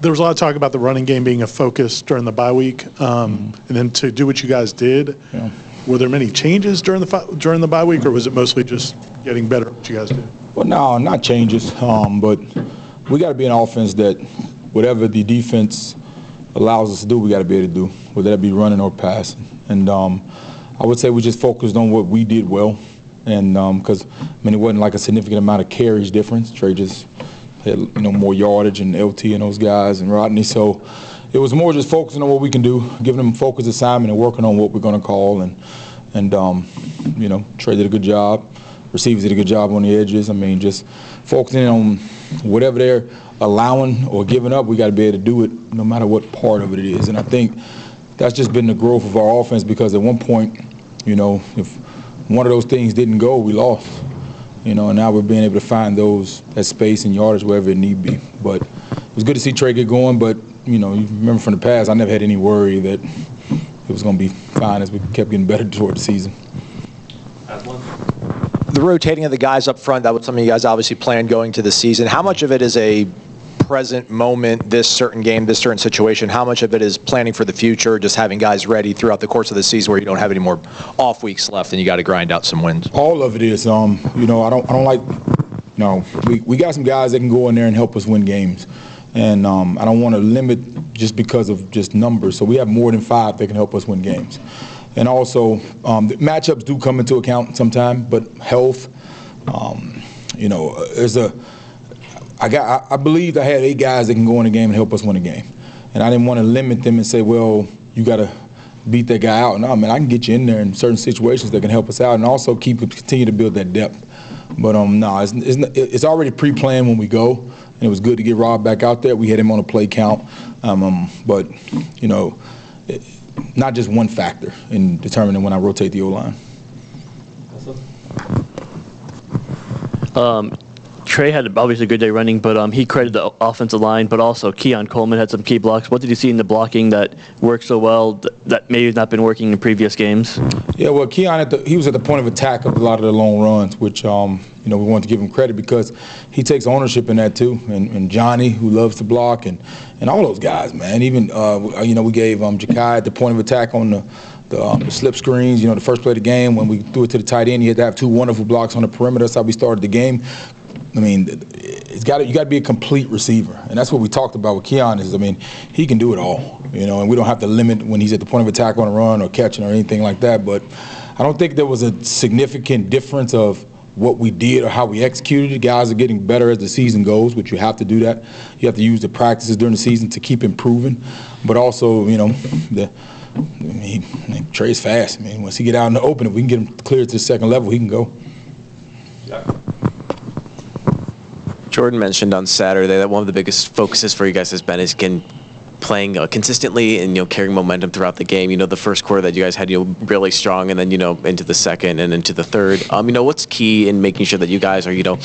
there was a lot of talk about the running game being a focus during the bye week, and then to do what you guys did. Yeah. Were there many changes during the bye week, or was it mostly just getting better at what you guys did? Well, no, not changes, but we got to be an offense that whatever the defense allows us to do, we got to be able to do, whether that be running or passing. And I would say we just focused on what we did well, and because it wasn't like a significant amount of carries difference. Trey just had more yardage and LT and those guys and Rodney, so it was more just focusing on what we can do, giving them a focused assignment and working on what we're going to call. And Trey did a good job. Receivers did a good job on the edges. I mean, just focusing on whatever they're allowing or giving up, we got to be able to do it no matter what part of it is. And I think that's just been the growth of our offense, because at one point, if one of those things didn't go, we lost. And now we're being able to find that space and yardage wherever it need be. But it was good to see Trey get going, but you remember from the past, I never had any worry that it was going to be fine as we kept getting better toward the season. The rotating of the guys up front, that was something you guys obviously planned going to the season. How much of it is a present moment, this certain game, this certain situation? How much of it is planning for the future, just having guys ready throughout the course of the season where you don't have any more off weeks left and you got to grind out some wins? All of it is. I don't like. We got some guys that can go in there and help us win games. And I don't want to limit just because of just numbers. So we have more than 5 that can help us win games. And also, the matchups do come into account sometimes, but health, I believed I had 8 guys that can go in a game and help us win a game. And I didn't want to limit them and say, well, you got to beat that guy out. No, man, I can get you in there in certain situations that can help us out, and also continue to build that depth. But no, it's already pre-planned when we go. And it was good to get Rob back out there. We had him on a play count. But, not just one factor in determining when I rotate the O-line. Trey had obviously a good day running, but he credited the offensive line, but also Keon Coleman had some key blocks. What did you see in the blocking that worked so well that maybe has not been working in previous games? Yeah, well, Keon, he was at the point of attack of a lot of the long runs, which, we wanted to give him credit because he takes ownership in that too. And Johnny, who loves to block, and all those guys, man. Even, we gave Ja'Kai at the point of attack on the slip screens, the first play of the game when we threw it to the tight end. He had to have 2 wonderful blocks on the perimeter. That's how we started the game. I mean, you got to be a complete receiver, and that's what we talked about with Keon. He can do it all, and we don't have to limit when he's at the point of attack on a run or catching or anything like that. But I don't think there was a significant difference of what we did or how we executed it. Guys are getting better as the season goes, which you have to do that. You have to use the practices during the season to keep improving, but also, Trey's fast. Once he get out in the open, if we can get him cleared to the second level, he can go. Yeah. Jordan mentioned on Saturday that one of the biggest focuses for you guys has been playing consistently and carrying momentum throughout the game. The first quarter that you guys had really strong, and then into the second and into the third. What's key in making sure that you guys are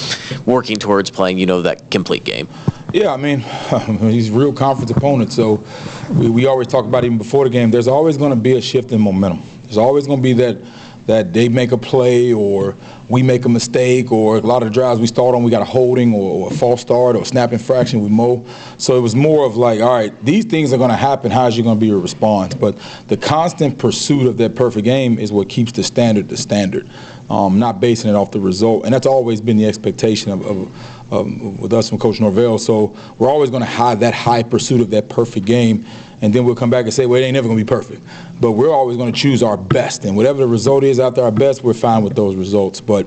working towards playing that complete game? Yeah, he's real conference opponents, so we always talk about even before the game. There's always going to be a shift in momentum. There's always going to be that they make a play or we make a mistake, or a lot of the drives we start on, we got a holding or a false start or a snap infraction with Mo. So it was more of like, all right, these things are going to happen. How's you going to be your response? But the constant pursuit of that perfect game is what keeps the standard, not basing it off the result. And that's always been the expectation of with us from Coach Norvell. So we're always going to have that high pursuit of that perfect game. And then we'll come back and say, well, it ain't never going to be perfect. But we're always going to choose our best. And whatever the result is out there, our best, we're fine with those results. But,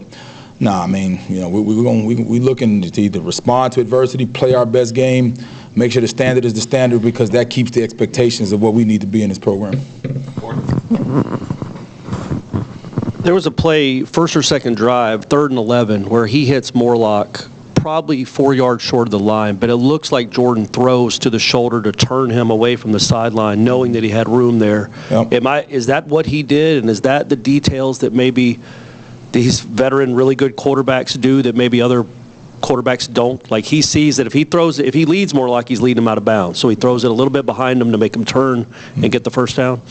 we looking to either respond to adversity, play our best game, make sure the standard is the standard, because that keeps the expectations of what we need to be in this program. There was a play, first or second drive, 3rd and 11, where he hits Morlock probably 4 yards short of the line, but it looks like Jordan throws to the shoulder to turn him away from the sideline, knowing that he had room there. Yep. Is that what he did, and is that the details that maybe these veteran, really good quarterbacks do that maybe other quarterbacks don't. Like, he sees that if he leads more like he's leading him out of bounds. So he throws it a little bit behind him to make him turn and get the first down.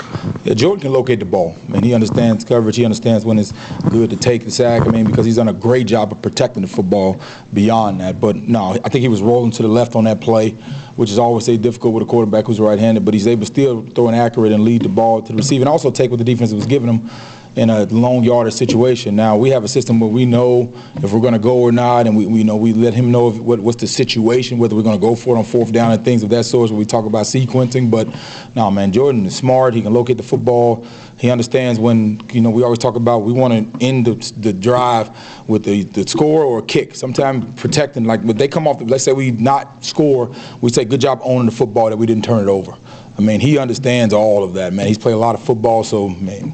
Yeah, Jordan can locate the ball. I mean, he understands coverage. He understands when it's good to take the sack. I mean, because he's done a great job of protecting the football beyond that. But no, I think he was rolling to the left on that play, which is always difficult with a quarterback who's right-handed. But he's able to still throw an accurate and lead the ball to the receiver, and also take what the defense was giving him in a long yardage situation. Now, we have a system where we know if we're going to go or not, and we let him know what's the situation, whether we're going to go for it on fourth down and things of that sort, where we talk about sequencing. But, no, man, Jordan is smart. He can locate the football. He understands when, we always talk about we want to end the drive with the score or a kick. Sometimes protecting, like when they come off, let's say we not score, we say good job owning the football that we didn't turn it over. I mean, he understands all of that, man. He's played a lot of football, so, man,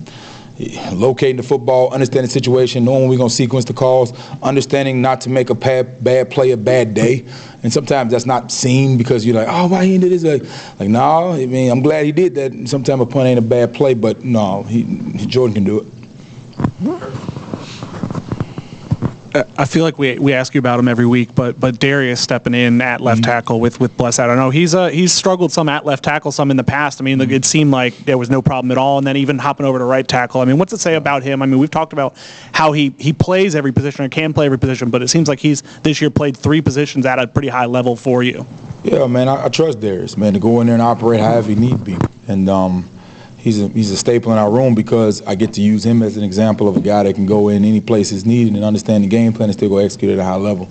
locating the football, understanding the situation, knowing when we're going to sequence the calls, understanding not to make a bad play a bad day. And sometimes that's not seen because you're like, oh, why he did this? Like, no, I mean, I'm glad he did that. Sometimes a punt ain't a bad play, but no, Jordan can do it. I feel like we ask you about him every week, but Darius stepping in at left tackle with Bless out. I know he's struggled some at left tackle, some in the past. I mean, it seemed like there was no problem at all, and then even hopping over to right tackle. I mean, what's it say about him? I mean, we've talked about how he plays every position or can play every position, but it seems like he's this year played 3 positions at a pretty high level for you. Yeah, man, I trust Darius, man, to go in there and operate however he need be, and he's a staple in our room because I get to use him as an example of a guy that can go in any place he's needed and understand the game plan and still go execute at a high level.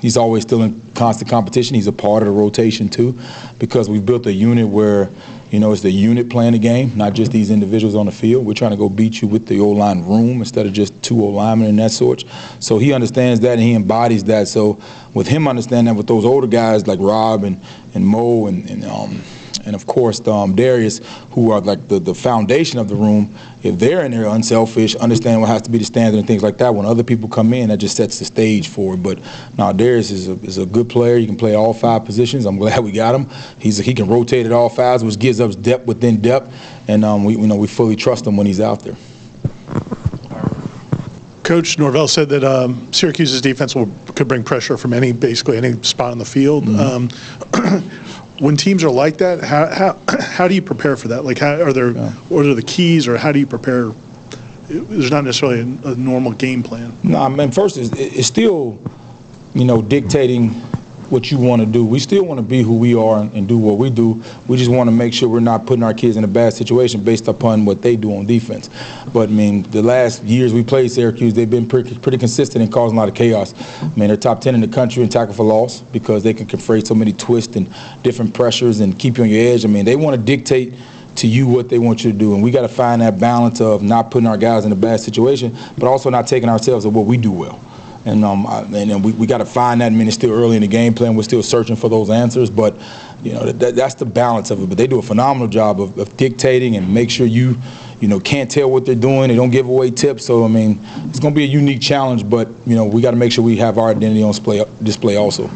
He's always still in constant competition. He's a part of the rotation too, because we've built a unit where, it's the unit playing the game, not just these individuals on the field. We're trying to go beat you with the O-line room instead of just 2 O-linemen and that sort. So he understands that and he embodies that. So with him understanding that, with those older guys like Rob and Mo and of course Darius, who are like the foundation of the room, if they're in there unselfish, understand what has to be the standard and things like that, when other people come in, that just sets the stage for it. But no, Darius is a good player. He can play all 5 positions. I'm glad we got him. He can rotate at all 5s, which gives us depth within depth, and we fully trust him when he's out there. Coach Norvell said that Syracuse's defense could bring pressure from basically any spot on the field. When teams are like that, how do you prepare for that? Like, what are the keys, or how do you prepare? There's not necessarily a normal game plan. No, I mean, first it's still, dictating what you want to do. We still want to be who we are and do what we do. We just want to make sure we're not putting our kids in a bad situation based upon what they do on defense. But, I mean, the last years we played Syracuse, they've been pretty consistent in causing a lot of chaos. I mean, they're top 10 in the country in tackle for loss because they can confront so many twists and different pressures and keep you on your edge. I mean, they want to dictate to you what they want you to do, and we got to find that balance of not putting our guys in a bad situation, but also not taking ourselves of what we do well. And we got to find that. I mean, it's still early in the game plan. We're still searching for those answers, but that's the balance of it. But they do a phenomenal job of dictating and make sure you can't tell what they're doing. They don't give away tips. So I mean, it's going to be a unique challenge, but we got to make sure we have our identity on display also.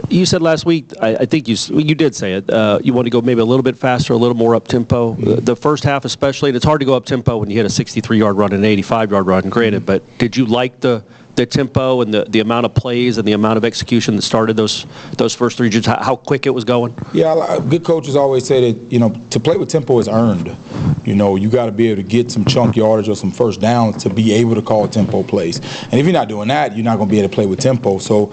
You said last week, I think you did say it, you want to go maybe a little bit faster, a little more up-tempo. The first half especially, and it's hard to go up-tempo when you hit a 63-yard run and an 85-yard run, granted, but did you like the tempo and the amount of plays and the amount of execution that started those first 3 drives, how quick it was going? Yeah, good coaches always say that, to play with tempo is earned. You got to be able to get some chunk yardage or some first downs to be able to call tempo plays. And if you're not doing that, you're not going to be able to play with tempo. So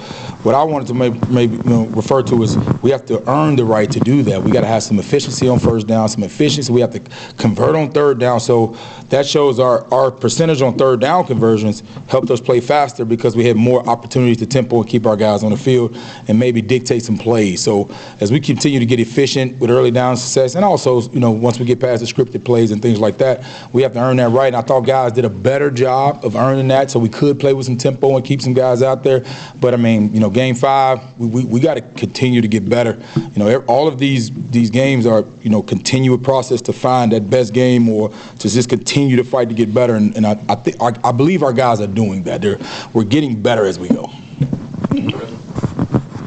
what I wanted to maybe refer to is we have to earn the right to do that. We got to have some efficiency on first down, some efficiency. We have to convert on third down. So that shows our percentage on third down conversions helped us play faster because we had more opportunities to tempo and keep our guys on the field and maybe dictate some plays. So as we continue to get efficient with early down success, and also, once we get past the scripted plays and things like that, we have to earn that right. And I thought guys did a better job of earning that, so we could play with some tempo and keep some guys out there. But I mean, game 5, we got to continue to get better. All of these games are, continual process to find that best game or to just continue to fight to get better. And I believe our guys are doing that. We're getting better as we go.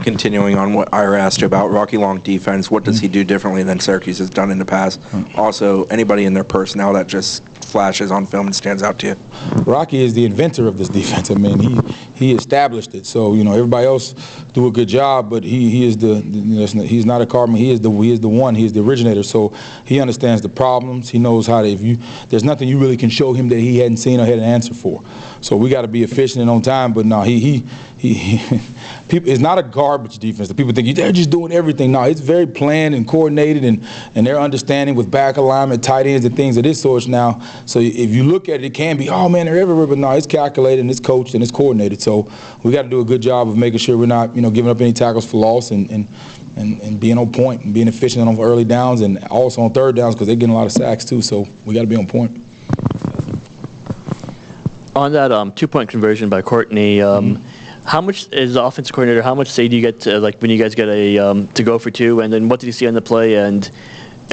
Continuing on what Ira asked you about Rocky Long defense, what does he do differently than Syracuse has done in the past? Also, anybody in their personnel that just flashes on film and stands out to you? Rocky is the inventor of this defense. I mean, he established it. So everybody else do a good job, but he is he's not a Cartman. He is the one. He is the originator. So he understands the problems. He knows how to. There's nothing you really can show him that he hadn't seen or had an answer for. So we got to be efficient and on time. But no, people, it's not a garbage defense. The people think they're just doing everything. No, it's very planned and coordinated, and they're understanding with back alignment, tight ends, and things of this sort now. So if you look at it, it can be, oh man, they're everywhere, but no, it's calculated and it's coached and it's coordinated. So we got to do a good job of making sure we're not, giving up any tackles for loss and being on point and being efficient on early downs and also on third downs because they're getting a lot of sacks too. So we got to be on point. On that 2-point conversion by Courtney, how much, as the offensive coordinator, how much say do you get to, when you guys get to go for 2, and then what did you see on the play? And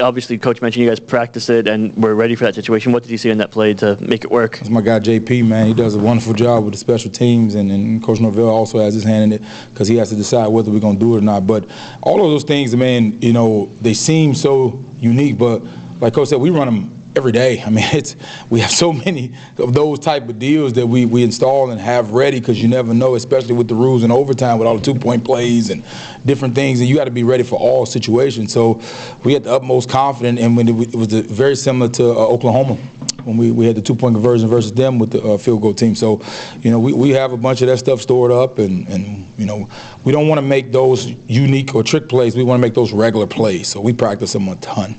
obviously, Coach mentioned you guys practice it and we're ready for that situation. What did you see on that play to make it work? That's my guy JP, man. He does a wonderful job with the special teams, and Coach Norvell also has his hand in it because he has to decide whether we're going to do it or not. But all of those things, man, they seem so unique, but like Coach said, we run them every day. I mean, we have so many of those type of deals that we install and have ready because you never know, especially with the rules and overtime with all the 2-point plays and different things, and you got to be ready for all situations. So we had the utmost confidence, and when it was very similar to Oklahoma when we had the 2-point conversion versus them with the field goal team. So, we have a bunch of that stuff stored up, and we don't want to make those unique or trick plays. We want to make those regular plays. So we practice them a ton.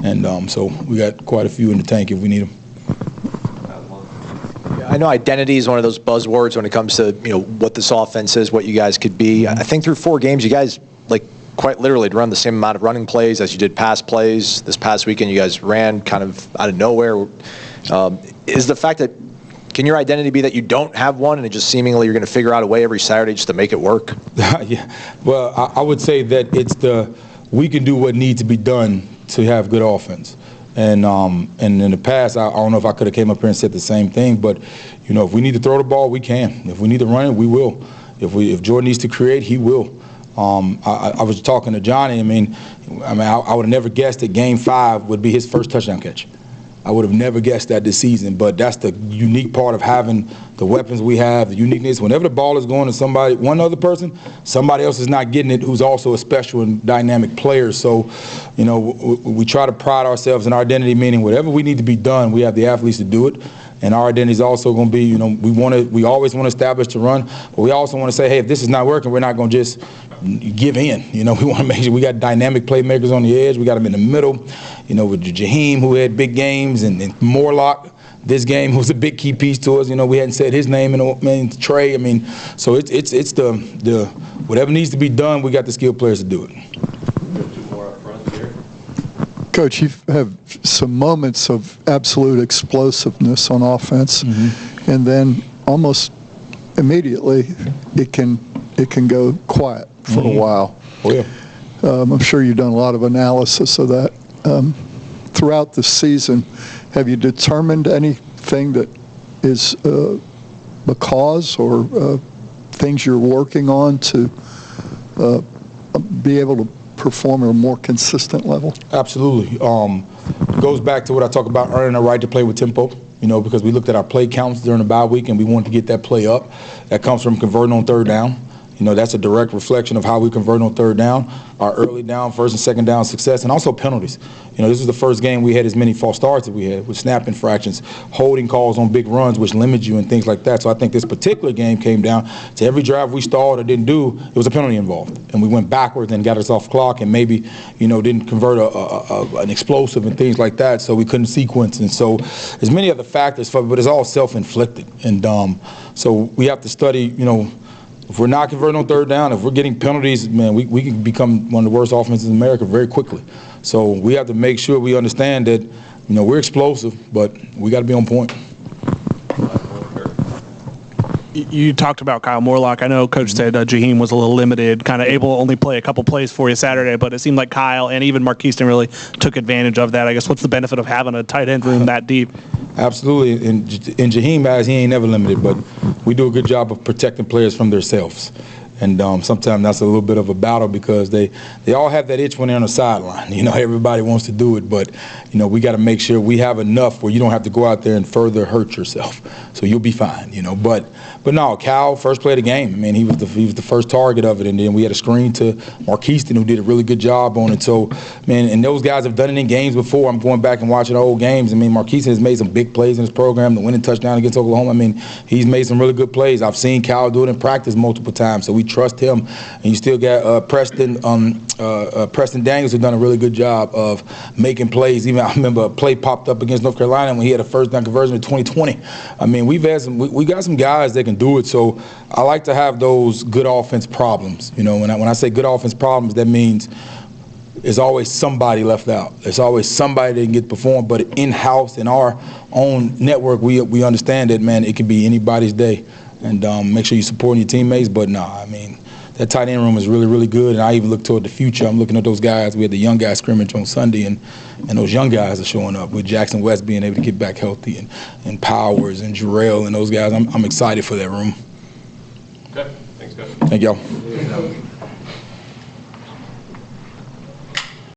And so we got quite a few in the tank if we need them. I know identity is one of those buzzwords when it comes to what this offense is, what you guys could be. I think through 4 games, you guys quite literally run the same amount of running plays as you did pass plays. This past weekend, you guys ran kind of out of nowhere. Is the fact that can your identity be that you don't have one and it just seemingly you're going to figure out a way every Saturday just to make it work? Yeah. Well, I would say that it's we can do what needs to be done to have good offense. And in the past, I don't know if I could have came up here and said the same thing, but if we need to throw the ball, we can. If we need to run it, we will. If Jordan needs to create, he will. I was talking to Johnny. I would have never guessed that Game 5 would be his first touchdown catch. I would have never guessed that this season, but that's the unique part of having the weapons we have, the uniqueness. Whenever the ball is going to one other person, somebody else is not getting it who's also a special and dynamic player. So, we try to pride ourselves in our identity, meaning whatever we need to be done, we have the athletes to do it. And our identity is also going to be, we always want to establish the run, but we also want to say, hey, if this is not working, we're not going to just give in. We want to make sure we got dynamic playmakers on the edge. We got them in the middle, with Jaheim, who had big games, and Morlock. This game was a big key piece to us. We hadn't said his name in Trey. So it's the whatever needs to be done, we got the skilled players to do it. Coach, you have some moments of absolute explosiveness on offense, and then almost immediately it can go quiet for a while. Oh yeah. I'm sure you've done a lot of analysis of that. Throughout the season, have you determined anything that is a cause or things you're working on to be able to perform at a more consistent level? Absolutely. It goes back to what I talk about, earning a right to play with tempo, because we looked at our play counts during the bye week and we wanted to get that play up. That comes from converting on third down. That's a direct reflection of how we convert on third down, our early down, first and second down success, and also penalties. This was the first game we had as many false starts as we had with snap infractions, holding calls on big runs, which limit you and things like that. So I think this particular game came down to every drive we stalled or didn't do, it was a penalty involved. And we went backwards and got us off clock and maybe, didn't convert an explosive and things like that, so we couldn't sequence. And so there's many other factors, but it's all self-inflicted. And so we have to study, if we're not converting on third down, if we're getting penalties, man, we can become one of the worst offenses in America very quickly. So we have to make sure we understand that, we're explosive, but we got to be on point. You talked about Kyle Morlock. I know Coach said Jaheim was a little limited, kind of able to only play a couple plays for you Saturday, but it seemed like Kyle and even Marquise really took advantage of that. I guess what's the benefit of having a tight end room that deep? Absolutely. And Jaheim, he ain't never limited, but we do a good job of protecting players from themselves. And sometimes that's a little bit of a battle because they all have that itch when they're on the sideline. Everybody wants to do it, but, we got to make sure we have enough where you don't have to go out there and further hurt yourself. So you'll be fine, But But no, Cal, first play of the game. I mean, he was the first target of it, and then we had a screen to Marquiston, who did a really good job on it. So, man, and those guys have done it in games before. I'm going back and watching old games. I mean, Marquiston has made some big plays in his program. The winning touchdown against Oklahoma. I mean, he's made some really good plays. I've seen Cal do it in practice multiple times, so we trust him. And you still got Preston Daniels, who's done a really good job of making plays. Even I remember a play popped up against North Carolina when he had a first down conversion in 2020. I mean, we got some guys that can do it. So I like to have those good offense problems. You know, when I say good offense problems, that means there's always somebody left out. There's always somebody that can get performed. But in-house, in our own network, we understand that, man, it can be anybody's day. And make sure you're supporting your teammates. But I mean, that tight end room is really, really good. And I even look toward the future. I'm looking at those guys. We had the young guys scrimmage on Sunday, and those young guys are showing up with Jackson West being able to get back healthy, and Powers and Jarrell and those guys. I'm excited for that room. Okay, thanks, guys. Thank y'all.